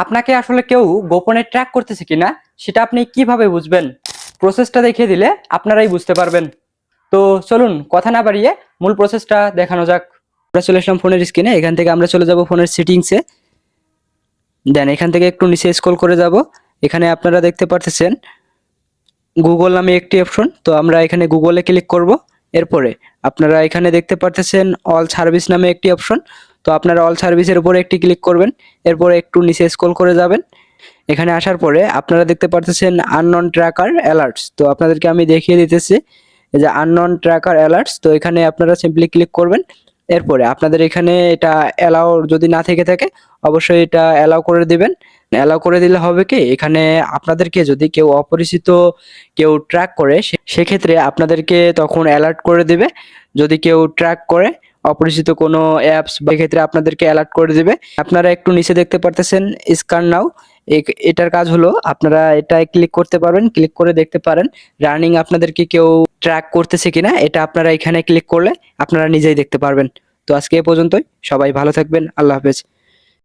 আপনাকে আসলে কেউ গোপনে ট্র্যাক করতেছে কিনা সেটা আপনি কিভাবে বুঝবেন? প্রসেসটা দেখিয়ে দিলে আপনারাই বুঝতে পারবেন। তো চলুন কথা না বাড়িয়ে মূল প্রসেসটা দেখানো যাক। আমরা চলে আসলাম ফোনের স্ক্রিনে, এখান থেকে আমরা চলে যাব ফোনের সেটিংসে। দেন এখান থেকে একটু নিচে স্ক্রল করে যাব। এখানে আপনারা দেখতে পারতেছেন গুগল নামে একটি অপশন, তো আমরা এখানে গুগলে ক্লিক করব। এরপরে আপনারা এখানে দেখতে পারতেছেন অল সার্ভিস নামে একটি অপশন, তো আপনারা অল সার্ভিসের উপরে একটি ক্লিক করবেন। এরপরে একটু নিচে স্ক্রল করে যাবেন। এখানে আসার পরে আপনারা দেখতে পারতেছেন আননন ট্র্যাকার অ্যালার্টস, তো আপনাদেরকে আমি দেখিয়ে দিতেছি এই যে আননন ট্র্যাকার অ্যালার্টস, তো এখানে আপনারা সিম্পলি ক্লিক করবেন। এরপরে আপনাদের এখানে এটা অ্যালাউ যদি না থেকে থাকে অবশ্যই এটা অ্যালাউ করে দিবেন। অ্যালাউ করে দিলে হবে কি, এখানে আপনাদেরকে যদি কেউ অপরিচিত কেউ ট্র্যাক করে সেক্ষেত্রে আপনাদেরকে তখন অ্যালার্ট করে দিবে। যদি কেউ ট্র্যাক করে অপরিচিত কোনো অ্যাপস বা ক্ষেত্রে আপনাদেরকে অ্যালার্ট করে দিবে। আপনারা একটু নিচে দেখতে পারতেছেন স্ক্যান নাও, এটার কাজ হলো আপনারা এটায় ক্লিক করতে পারবেন, ক্লিক করে দেখতে পারেন রানিং আপনাদেরকে কেউ ট্র্যাক করতেছে কিনা। এটা আপনারা এখানে ক্লিক করলে আপনারা নিজেই দেখতে পারবেন। তো আজকে এ পর্যন্তই, সবাই ভালো থাকবেন, আল্লাহ হাফেজ।